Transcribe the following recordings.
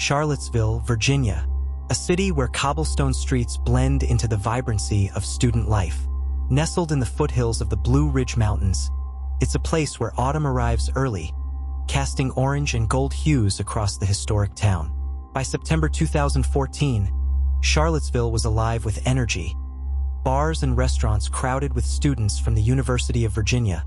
Charlottesville, Virginia, a city where cobblestone streets blend into the vibrancy of student life. Nestled in the foothills of the Blue Ridge Mountains, it's a place where autumn arrives early, casting orange and gold hues across the historic town. By September 2014, Charlottesville was alive with energy. Bars and restaurants crowded with students from the University of Virginia,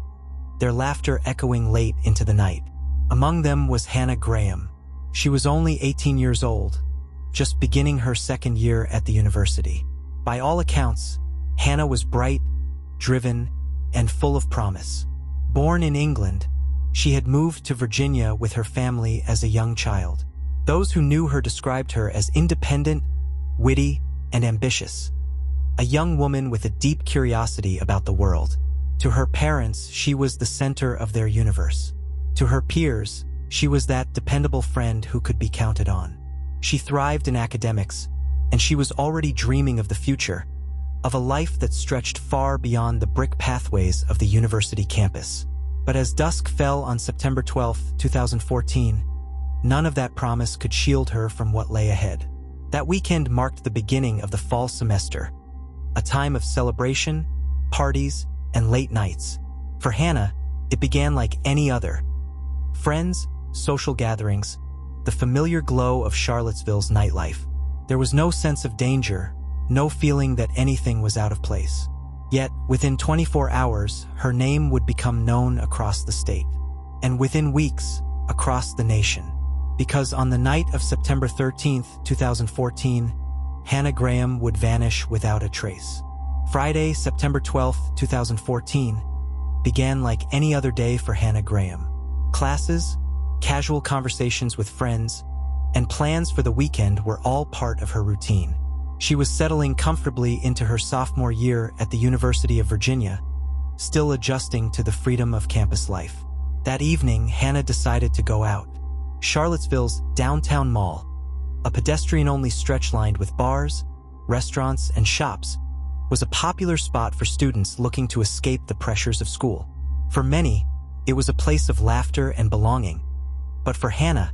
their laughter echoing late into the night. Among them was Hannah Graham. She was only 18 years old, just beginning her second year at the university. By all accounts, Hannah was bright, driven, and full of promise. Born in England, she had moved to Virginia with her family as a young child. Those who knew her described her as independent, witty, and ambitious. A young woman with a deep curiosity about the world. To her parents, she was the center of their universe. To her peers, she was that dependable friend who could be counted on. She thrived in academics, and she was already dreaming of the future, of a life that stretched far beyond the brick pathways of the university campus. But as dusk fell on September 12, 2014, none of that promise could shield her from what lay ahead. That weekend marked the beginning of the fall semester, a time of celebration, parties, and late nights. For Hannah, it began like any other. Friends, social gatherings, the familiar glow of Charlottesville's nightlife. There was no sense of danger, no feeling that anything was out of place. Yet, within 24 hours, her name would become known across the state. And within weeks, across the nation. Because on the night of September 13, 2014, Hannah Graham would vanish without a trace. Friday, September 12, 2014, began like any other day for Hannah Graham. Classes, casual conversations with friends, and plans for the weekend were all part of her routine. She was settling comfortably into her sophomore year at the University of Virginia, still adjusting to the freedom of campus life. That evening, Hannah decided to go out. Charlottesville's downtown mall, a pedestrian-only stretch lined with bars, restaurants, and shops, was a popular spot for students looking to escape the pressures of school. For many, it was a place of laughter and belonging. But for Hannah,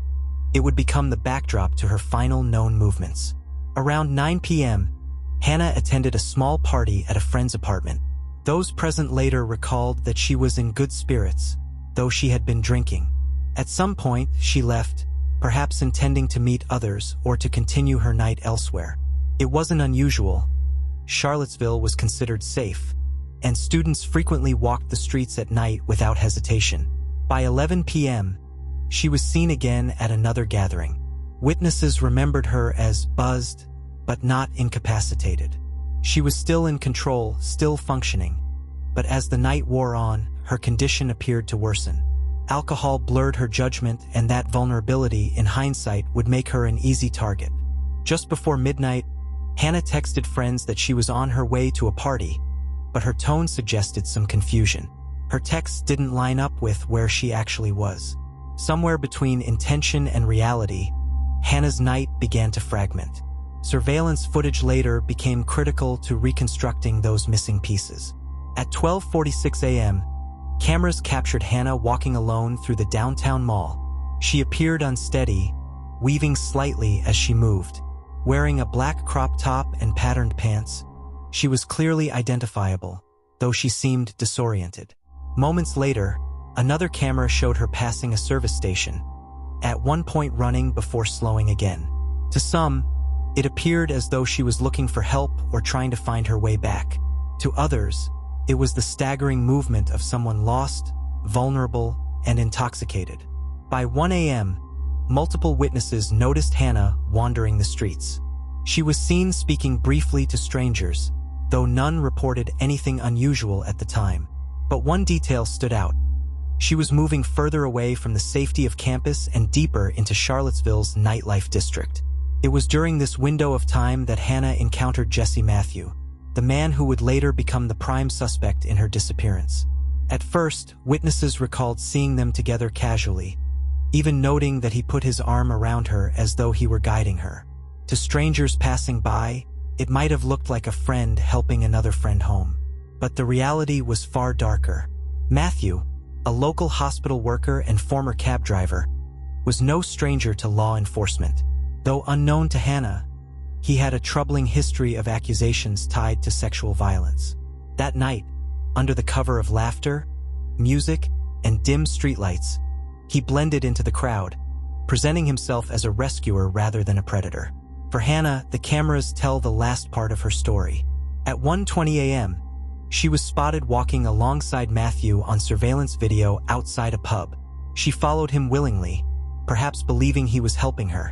it would become the backdrop to her final known movements. Around 9 p.m., Hannah attended a small party at a friend's apartment. Those present later recalled that she was in good spirits, though she had been drinking. At some point, she left, perhaps intending to meet others or to continue her night elsewhere. It wasn't unusual. Charlottesville was considered safe, and students frequently walked the streets at night without hesitation. By 11 p.m., she was seen again at another gathering. Witnesses remembered her as buzzed, but not incapacitated. She was still in control, still functioning, but as the night wore on, her condition appeared to worsen. Alcohol blurred her judgment, and that vulnerability, in hindsight, would make her an easy target. Just before midnight, Hannah texted friends that she was on her way to a party, but her tone suggested some confusion. Her texts didn't line up with where she actually was. Somewhere between intention and reality, Hannah's night began to fragment. Surveillance footage later became critical to reconstructing those missing pieces. At 12:46 a.m., cameras captured Hannah walking alone through the downtown mall. She appeared unsteady, weaving slightly as she moved. Wearing a black crop top and patterned pants, she was clearly identifiable, though she seemed disoriented. Moments later, another camera showed her passing a service station, at one point running before slowing again. To some, it appeared as though she was looking for help or trying to find her way back. To others, it was the staggering movement of someone lost, vulnerable, and intoxicated. By 1 a.m., multiple witnesses noticed Hannah wandering the streets. She was seen speaking briefly to strangers, though none reported anything unusual at the time. But one detail stood out. She was moving further away from the safety of campus and deeper into Charlottesville's nightlife district. It was during this window of time that Hannah encountered Jesse Matthew, the man who would later become the prime suspect in her disappearance. At first, witnesses recalled seeing them together casually, even noting that he put his arm around her as though he were guiding her. To strangers passing by, it might have looked like a friend helping another friend home. But the reality was far darker. Matthew, a local hospital worker and former cab driver, was no stranger to law enforcement. Though unknown to Hannah, he had a troubling history of accusations tied to sexual violence. That night, under the cover of laughter, music, and dim streetlights, he blended into the crowd, presenting himself as a rescuer rather than a predator. For Hannah, the cameras tell the last part of her story. At 1:20 a.m., she was spotted walking alongside Matthew on surveillance video outside a pub. She followed him willingly, perhaps believing he was helping her,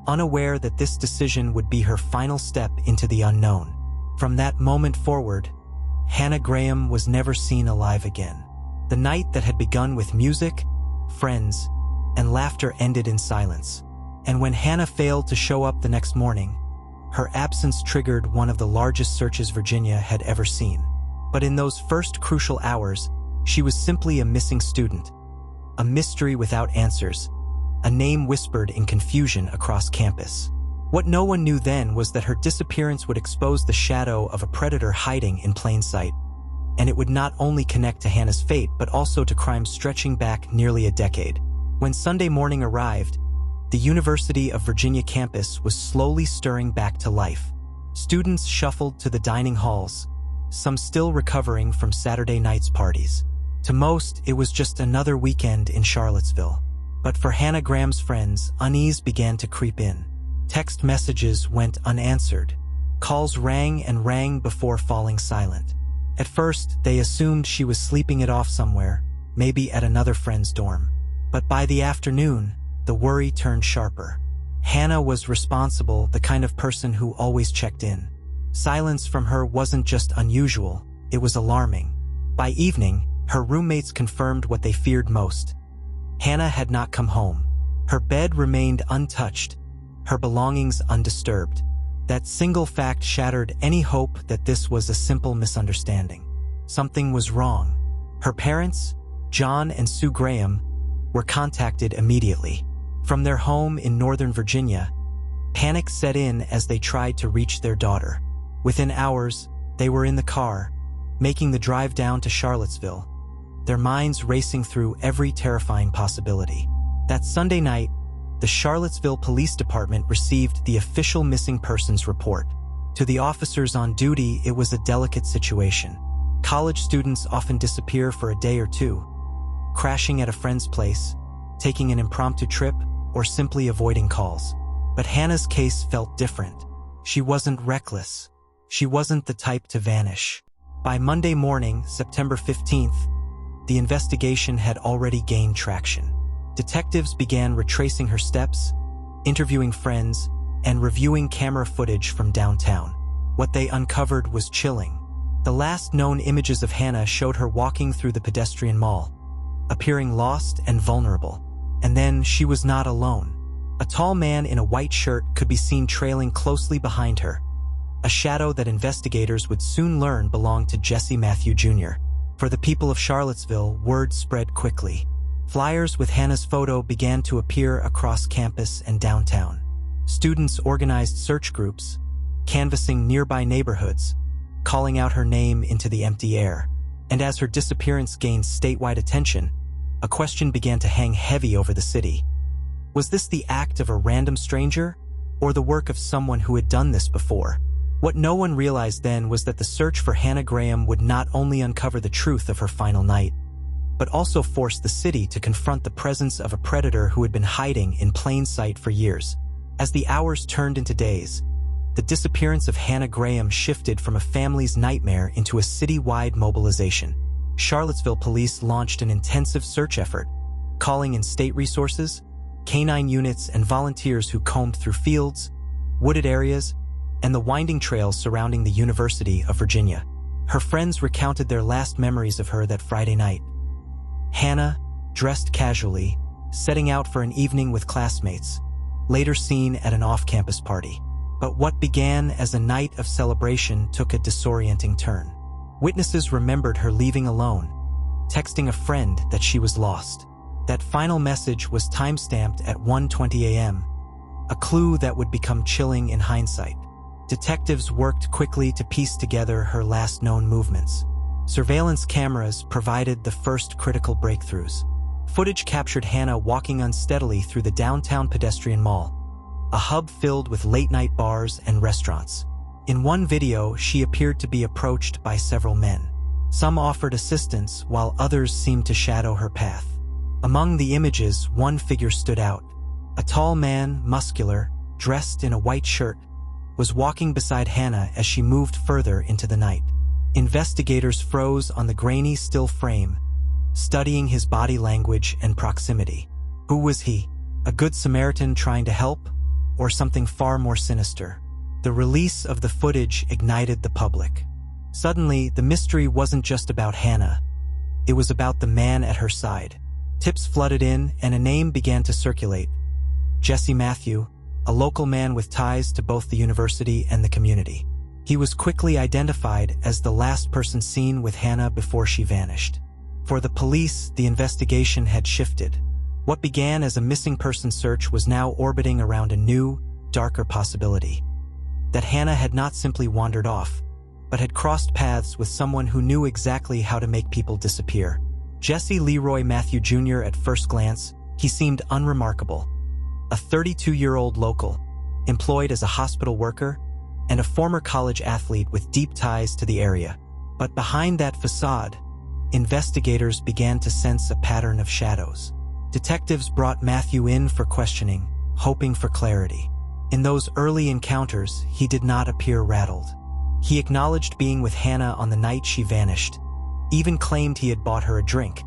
unaware that this decision would be her final step into the unknown. From that moment forward, Hannah Graham was never seen alive again. The night that had begun with music, friends, and laughter ended in silence. And when Hannah failed to show up the next morning, her absence triggered one of the largest searches Virginia had ever seen. But in those first crucial hours, she was simply a missing student, a mystery without answers, a name whispered in confusion across campus. What no one knew then was that her disappearance would expose the shadow of a predator hiding in plain sight, and it would not only connect to Hannah's fate but also to crimes stretching back nearly a decade. When Sunday morning arrived, the University of Virginia campus was slowly stirring back to life. Students shuffled to the dining halls, some still recovering from Saturday night's parties. To most, it was just another weekend in Charlottesville. But for Hannah Graham's friends, unease began to creep in. Text messages went unanswered. Calls rang and rang before falling silent. At first, they assumed she was sleeping it off somewhere, maybe at another friend's dorm. But by the afternoon, the worry turned sharper. Hannah was responsible, the kind of person who always checked in. Silence from her wasn't just unusual, it was alarming. By evening, her roommates confirmed what they feared most. Hannah had not come home. Her bed remained untouched, her belongings undisturbed. That single fact shattered any hope that this was a simple misunderstanding. Something was wrong. Her parents, John and Sue Graham, were contacted immediately. From their home in Northern Virginia, panic set in as they tried to reach their daughter. Within hours, they were in the car, making the drive down to Charlottesville, their minds racing through every terrifying possibility. That Sunday night, the Charlottesville Police Department received the official missing persons report. To the officers on duty, it was a delicate situation. College students often disappear for a day or two, crashing at a friend's place, taking an impromptu trip, or simply avoiding calls. But Hannah's case felt different. She wasn't reckless. She wasn't the type to vanish. By Monday morning, September 15th, the investigation had already gained traction. Detectives began retracing her steps, interviewing friends, and reviewing camera footage from downtown. What they uncovered was chilling. The last known images of Hannah showed her walking through the pedestrian mall, appearing lost and vulnerable. And then she was not alone. A tall man in a white shirt could be seen trailing closely behind her, a shadow that investigators would soon learn belonged to Jesse Matthew Jr. For the people of Charlottesville, word spread quickly. Flyers with Hannah's photo began to appear across campus and downtown. Students organized search groups, canvassing nearby neighborhoods, calling out her name into the empty air. And as her disappearance gained statewide attention, a question began to hang heavy over the city. Was this the act of a random stranger, or the work of someone who had done this before? What no one realized then was that the search for Hannah Graham would not only uncover the truth of her final night, but also force the city to confront the presence of a predator who had been hiding in plain sight for years. As the hours turned into days, the disappearance of Hannah Graham shifted from a family's nightmare into a city-wide mobilization. Charlottesville police launched an intensive search effort, calling in state resources, canine units, and volunteers who combed through fields, wooded areas, and the winding trails surrounding the University of Virginia. Her friends recounted their last memories of her that Friday night. Hannah, dressed casually, setting out for an evening with classmates, later seen at an off-campus party. But what began as a night of celebration took a disorienting turn. Witnesses remembered her leaving alone, texting a friend that she was lost. That final message was time-stamped at 1:20 a.m., a clue that would become chilling in hindsight. Detectives worked quickly to piece together her last known movements. Surveillance cameras provided the first critical breakthroughs. Footage captured Hannah walking unsteadily through the downtown pedestrian mall, a hub filled with late-night bars and restaurants. In one video, she appeared to be approached by several men. Some offered assistance, while others seemed to shadow her path. Among the images, one figure stood out. A tall man, muscular, dressed in a white shirt, was walking beside Hannah as she moved further into the night. Investigators froze on the grainy, still frame, studying his body language and proximity. Who was he? A good Samaritan trying to help, or something far more sinister? The release of the footage ignited the public. Suddenly, the mystery wasn't just about Hannah. It was about the man at her side. Tips flooded in, and a name began to circulate. Jesse Matthew, a local man with ties to both the university and the community. He was quickly identified as the last person seen with Hannah before she vanished. For the police, the investigation had shifted. What began as a missing person search was now orbiting around a new, darker possibility. That Hannah had not simply wandered off, but had crossed paths with someone who knew exactly how to make people disappear. Jesse Leroy Matthew Jr. At first glance, he seemed unremarkable. A 32-year-old local, employed as a hospital worker, and a former college athlete with deep ties to the area. But behind that facade, investigators began to sense a pattern of shadows. Detectives brought Matthew in for questioning, hoping for clarity. In those early encounters, he did not appear rattled. He acknowledged being with Hannah on the night she vanished, even claimed he had bought her a drink,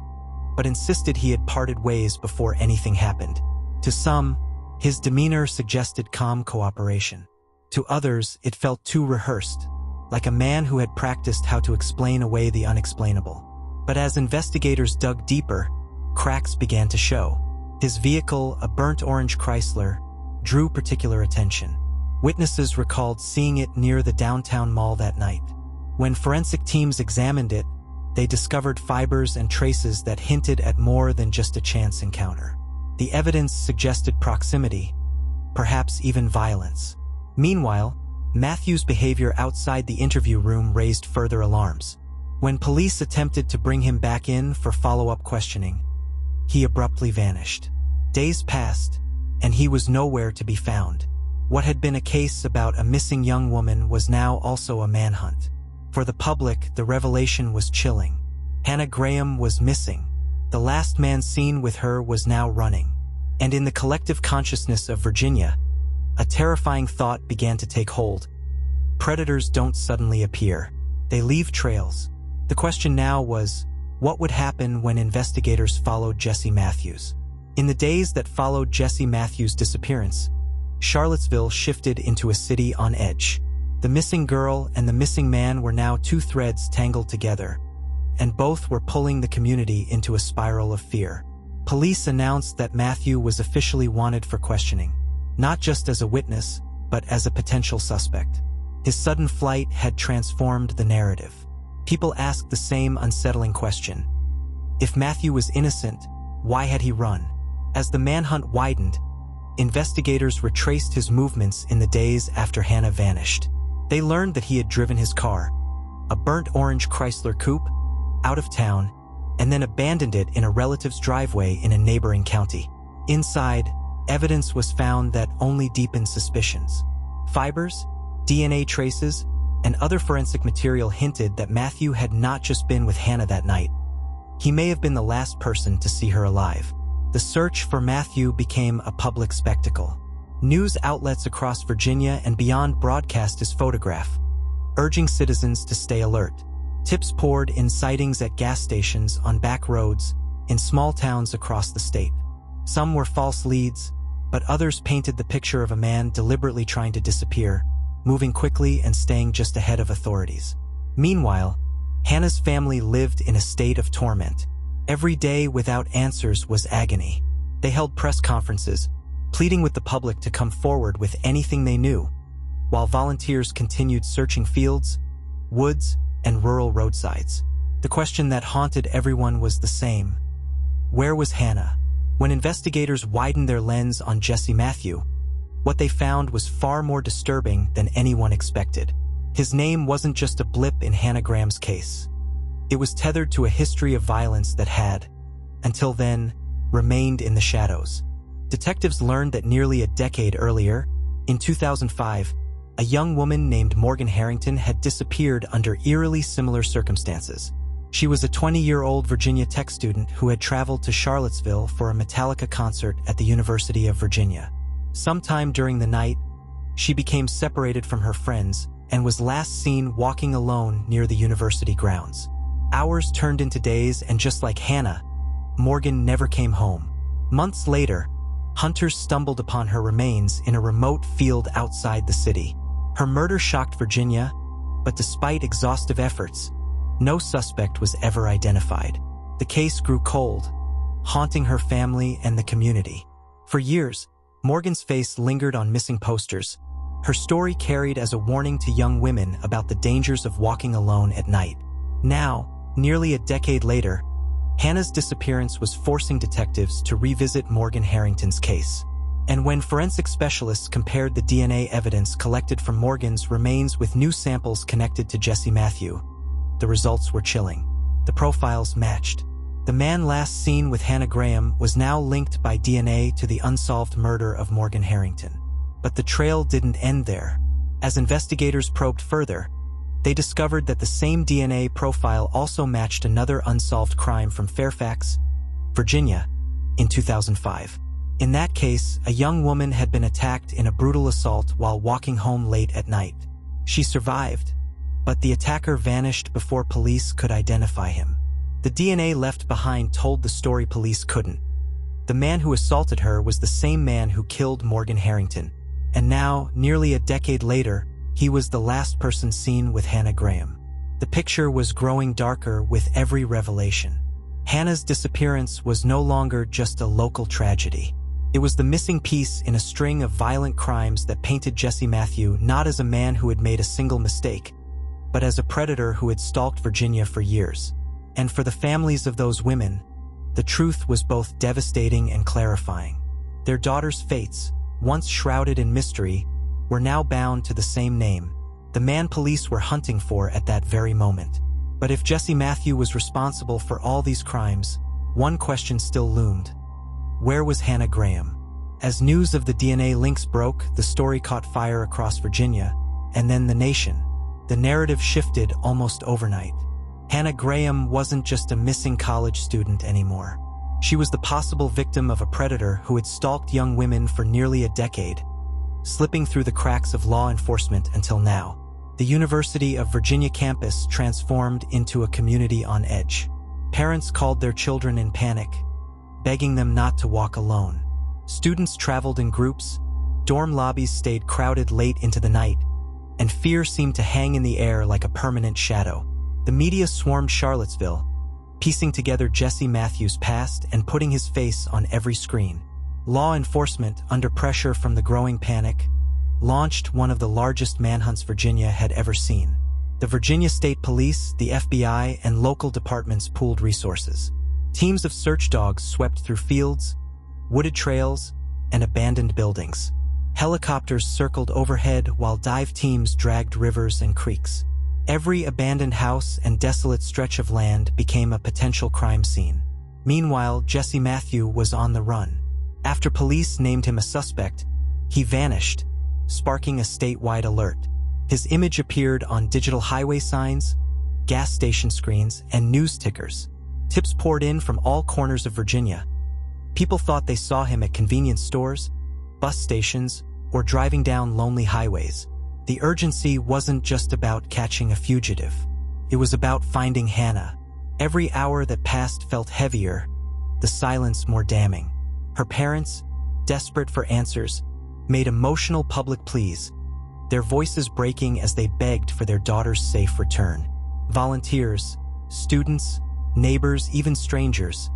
but insisted he had parted ways before anything happened. To some, his demeanor suggested calm cooperation. To others, it felt too rehearsed, like a man who had practiced how to explain away the unexplainable. But as investigators dug deeper, cracks began to show. His vehicle, a burnt orange Chrysler, drew particular attention. Witnesses recalled seeing it near the downtown mall that night. When forensic teams examined it, they discovered fibers and traces that hinted at more than just a chance encounter. The evidence suggested proximity, perhaps even violence. Meanwhile, Matthew's behavior outside the interview room raised further alarms. When police attempted to bring him back in for follow-up questioning, he abruptly vanished. Days passed, and he was nowhere to be found. What had been a case about a missing young woman was now also a manhunt. For the public, the revelation was chilling. Hannah Graham was missing. The last man seen with her was now running. And in the collective consciousness of Virginia, a terrifying thought began to take hold. Predators don't suddenly appear. They leave trails. The question now was, what would happen when investigators followed Jesse Matthews? In the days that followed Jesse Matthews' disappearance, Charlottesville shifted into a city on edge. The missing girl and the missing man were now two threads tangled together, and both were pulling the community into a spiral of fear. Police announced that Matthew was officially wanted for questioning, not just as a witness, but as a potential suspect. His sudden flight had transformed the narrative. People asked the same unsettling question. If Matthew was innocent, why had he run? As the manhunt widened, investigators retraced his movements in the days after Hannah vanished. They learned that he had driven his car, a burnt orange Chrysler coupe, out of town, and then abandoned it in a relative's driveway in a neighboring county. Inside, evidence was found that only deepened suspicions. Fibers, DNA traces, and other forensic material hinted that Matthew had not just been with Hannah that night. He may have been the last person to see her alive. The search for Matthew became a public spectacle. News outlets across Virginia and beyond broadcast his photograph, urging citizens to stay alert. Tips poured in sightings at gas stations, on back roads, in small towns across the state. Some were false leads, but others painted the picture of a man deliberately trying to disappear, moving quickly and staying just ahead of authorities. Meanwhile, Hannah's family lived in a state of torment. Every day without answers was agony. They held press conferences, pleading with the public to come forward with anything they knew, while volunteers continued searching fields, woods, and rural roadsides. The question that haunted everyone was the same. Where was Hannah? When investigators widened their lens on Jesse Matthew, what they found was far more disturbing than anyone expected. His name wasn't just a blip in Hannah Graham's case. It was tethered to a history of violence that had, until then, remained in the shadows. Detectives learned that nearly a decade earlier, In 2005, a young woman named Morgan Harrington had disappeared under eerily similar circumstances. She was a 20-year-old Virginia Tech student who had traveled to Charlottesville for a Metallica concert at the University of Virginia. Sometime during the night, she became separated from her friends and was last seen walking alone near the university grounds. Hours turned into days, and just like Hannah, Morgan never came home. Months later, hunters stumbled upon her remains in a remote field outside the city. Her murder shocked Virginia, but despite exhaustive efforts, no suspect was ever identified. The case grew cold, haunting her family and the community. For years, Morgan's face lingered on missing posters, her story carried as a warning to young women about the dangers of walking alone at night. Now, nearly a decade later, Hannah's disappearance was forcing detectives to revisit Morgan Harrington's case. And when forensic specialists compared the DNA evidence collected from Morgan's remains with new samples connected to Jesse Matthew, the results were chilling. The profiles matched. The man last seen with Hannah Graham was now linked by DNA to the unsolved murder of Morgan Harrington. But the trail didn't end there. As investigators probed further, they discovered that the same DNA profile also matched another unsolved crime from Fairfax, Virginia, in 2005. In that case, a young woman had been attacked in a brutal assault while walking home late at night. She survived, but the attacker vanished before police could identify him. The DNA left behind told the story police couldn't. The man who assaulted her was the same man who killed Morgan Harrington. And now, nearly a decade later, he was the last person seen with Hannah Graham. The picture was growing darker with every revelation. Hannah's disappearance was no longer just a local tragedy. It was the missing piece in a string of violent crimes that painted Jesse Matthew not as a man who had made a single mistake, but as a predator who had stalked Virginia for years. And for the families of those women, the truth was both devastating and clarifying. Their daughters' fates, once shrouded in mystery, were now bound to the same name, the man police were hunting for at that very moment. But if Jesse Matthew was responsible for all these crimes, one question still loomed. Where was Hannah Graham? As news of the DNA links broke, the story caught fire across Virginia, and then the nation. The narrative shifted almost overnight. Hannah Graham wasn't just a missing college student anymore. She was the possible victim of a predator who had stalked young women for nearly a decade, slipping through the cracks of law enforcement until now. The University of Virginia campus transformed into a community on edge. Parents called their children in panic, begging them not to walk alone. Students traveled in groups, dorm lobbies stayed crowded late into the night, and fear seemed to hang in the air like a permanent shadow. The media swarmed Charlottesville, piecing together Jesse Matthews' past and putting his face on every screen. Law enforcement, under pressure from the growing panic, launched one of the largest manhunts Virginia had ever seen. The Virginia State Police, the FBI, and local departments pooled resources. Teams of search dogs swept through fields, wooded trails, and abandoned buildings. Helicopters circled overhead while dive teams dragged rivers and creeks. Every abandoned house and desolate stretch of land became a potential crime scene. Meanwhile, Jesse Matthew was on the run. After police named him a suspect, he vanished, sparking a statewide alert. His image appeared on digital highway signs, gas station screens, and news tickers. Tips poured in from all corners of Virginia. People thought they saw him at convenience stores, bus stations, or driving down lonely highways. The urgency wasn't just about catching a fugitive. It was about finding Hannah. Every hour that passed felt heavier, the silence more damning. Her parents, desperate for answers, made emotional public pleas, their voices breaking as they begged for their daughter's safe return. Volunteers, students, neighbors, even strangers,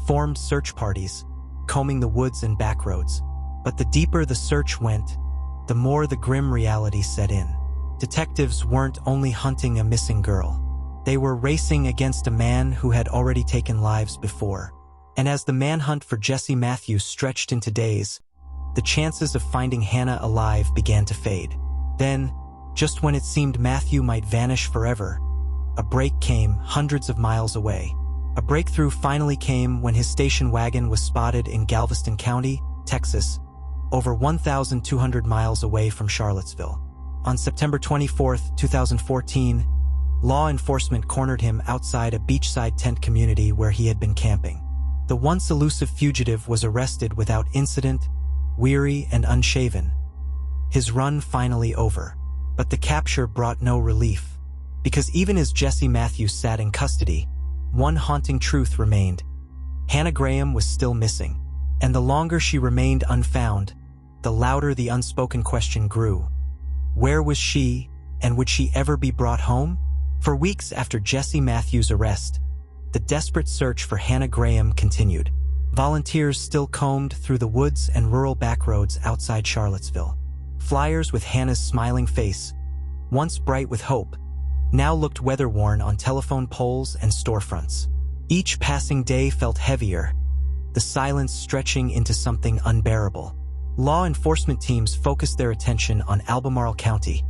formed search parties, combing the woods and back roads. But the deeper the search went, the more the grim reality set in. Detectives weren't only hunting a missing girl. They were racing against a man who had already taken lives before. And as the manhunt for Jesse Matthews stretched into days, the chances of finding Hannah alive began to fade. Then, just when it seemed Matthew might vanish forever, a break came hundreds of miles away. A breakthrough finally came when his station wagon was spotted in Galveston County, Texas, over 1,200 miles away from Charlottesville. On September 24, 2014, law enforcement cornered him outside a beachside tent community where he had been camping. The once elusive fugitive was arrested without incident, weary and unshaven, his run finally over. But the capture brought no relief, because even as Jesse Matthews sat in custody, one haunting truth remained. Hannah Graham was still missing, and the longer she remained unfound, the louder the unspoken question grew. Where was she, and would she ever be brought home? For weeks after Jesse Matthews' arrest, the desperate search for Hannah Graham continued. Volunteers still combed through the woods and rural backroads outside Charlottesville. Flyers with Hannah's smiling face, once bright with hope, now looked weather-worn on telephone poles and storefronts. Each passing day felt heavier, the silence stretching into something unbearable. Law enforcement teams focused their attention on Albemarle County,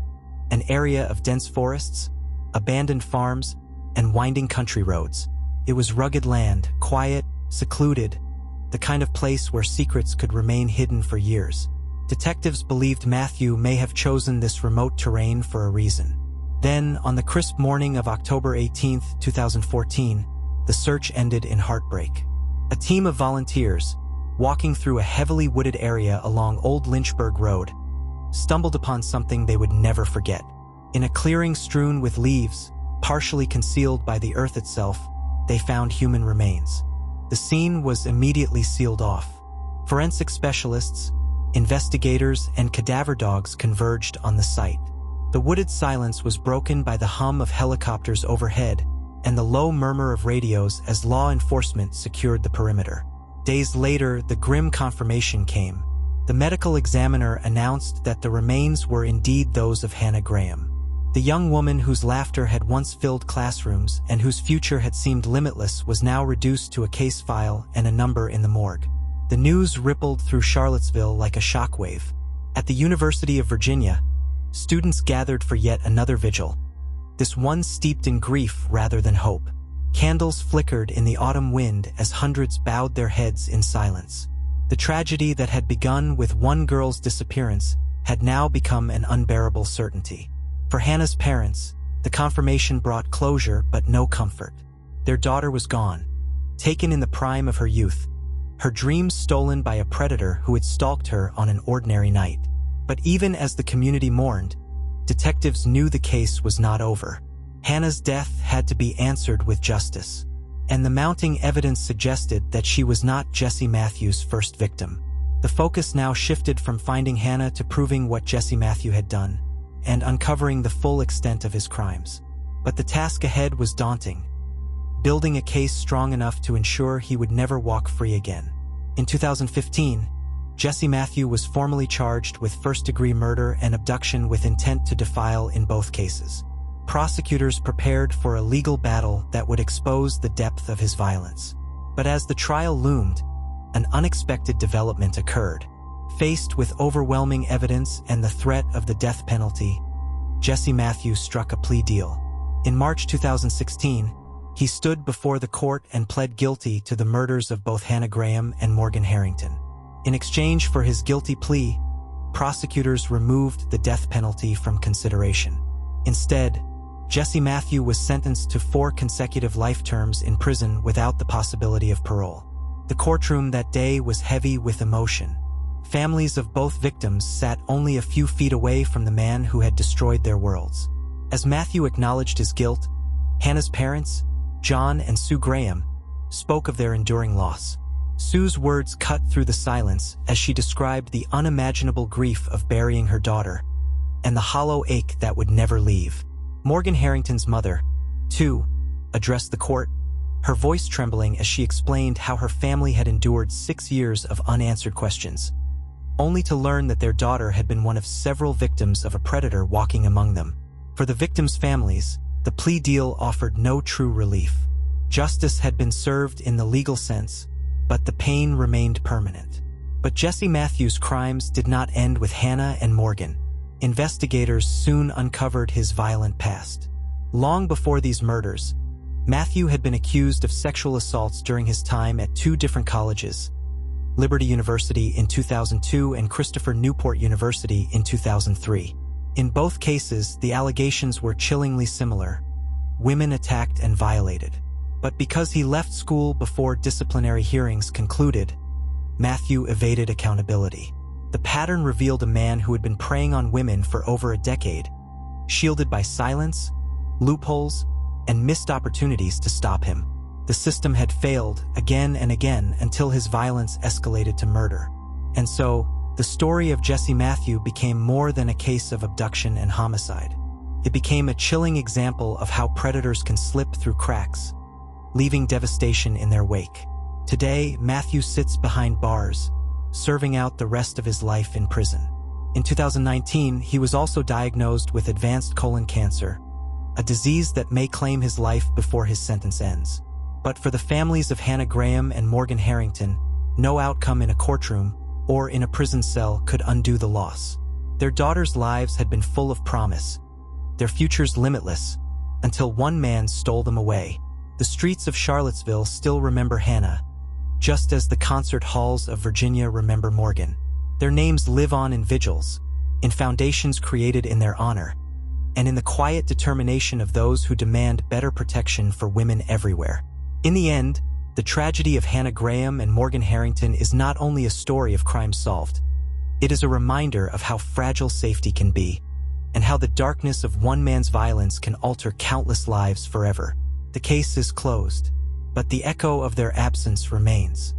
an area of dense forests, abandoned farms, and winding country roads. It was rugged land, quiet, secluded, the kind of place where secrets could remain hidden for years. Detectives believed Matthew may have chosen this remote terrain for a reason. Then, on the crisp morning of October 18, 2014, the search ended in heartbreak. A team of volunteers, walking through a heavily wooded area along Old Lynchburg Road, stumbled upon something they would never forget. In a clearing strewn with leaves, partially concealed by the earth itself, they found human remains. The scene was immediately sealed off. Forensic specialists, investigators, and cadaver dogs converged on the site. The wooded silence was broken by the hum of helicopters overhead and the low murmur of radios as law enforcement secured the perimeter. Days later, the grim confirmation came. The medical examiner announced that the remains were indeed those of Hannah Graham. The young woman whose laughter had once filled classrooms and whose future had seemed limitless was now reduced to a case file and a number in the morgue. The news rippled through Charlottesville like a shockwave. At the University of Virginia, students gathered for yet another vigil, this one steeped in grief rather than hope. Candles flickered in the autumn wind as hundreds bowed their heads in silence. The tragedy that had begun with one girl's disappearance had now become an unbearable certainty. For Hannah's parents, the confirmation brought closure but no comfort. Their daughter was gone, taken in the prime of her youth, her dreams stolen by a predator who had stalked her on an ordinary night. But even as the community mourned, detectives knew the case was not over. Hannah's death had to be answered with justice, and the mounting evidence suggested that she was not Jesse Matthews' first victim. The focus now shifted from finding Hannah to proving what Jesse Matthew had done, and uncovering the full extent of his crimes. But the task ahead was daunting, building a case strong enough to ensure he would never walk free again. In 2015, Jesse Matthew was formally charged with first-degree murder and abduction with intent to defile in both cases. Prosecutors prepared for a legal battle that would expose the depth of his violence. But as the trial loomed, an unexpected development occurred. Faced with overwhelming evidence and the threat of the death penalty, Jesse Matthews struck a plea deal. In March 2016, he stood before the court and pled guilty to the murders of both Hannah Graham and Morgan Harrington. In exchange for his guilty plea, prosecutors removed the death penalty from consideration. Instead, Jesse Matthew was sentenced to 4 consecutive life terms in prison without the possibility of parole. The courtroom that day was heavy with emotion. Families of both victims sat only a few feet away from the man who had destroyed their worlds. As Matthew acknowledged his guilt, Hannah's parents, John and Sue Graham, spoke of their enduring loss. Sue's words cut through the silence as she described the unimaginable grief of burying her daughter and the hollow ache that would never leave. Morgan Harrington's mother, too, addressed the court, her voice trembling as she explained how her family had endured 6 years of unanswered questions, only to learn that their daughter had been one of several victims of a predator walking among them. For the victims' families, the plea deal offered no true relief. Justice had been served in the legal sense, but the pain remained permanent. But Jesse Matthews' crimes did not end with Hannah and Morgan. Investigators soon uncovered his violent past. Long before these murders, Matthew had been accused of sexual assaults during his time at 2 different colleges, Liberty University in 2002, and Christopher Newport University in 2003. In both cases, the allegations were chillingly similar: women attacked and violated. But because he left school before disciplinary hearings concluded, Matthew evaded accountability. The pattern revealed a man who had been preying on women for over a decade, shielded by silence, loopholes, and missed opportunities to stop him. The system had failed again and again until his violence escalated to murder. And so, the story of Jesse Matthew became more than a case of abduction and homicide. It became a chilling example of how predators can slip through cracks, leaving devastation in their wake. Today, Matthew sits behind bars, serving out the rest of his life in prison. In 2019, he was also diagnosed with advanced colon cancer, a disease that may claim his life before his sentence ends. But for the families of Hannah Graham and Morgan Harrington, no outcome in a courtroom or in a prison cell could undo the loss. Their daughters' lives had been full of promise, their futures limitless, until one man stole them away. The streets of Charlottesville still remember Hannah, just as the concert halls of Virginia remember Morgan. Their names live on in vigils, in foundations created in their honor, and in the quiet determination of those who demand better protection for women everywhere. In the end, the tragedy of Hannah Graham and Morgan Harrington is not only a story of crime solved, it is a reminder of how fragile safety can be, and how the darkness of one man's violence can alter countless lives forever. The case is closed, but the echo of their absence remains.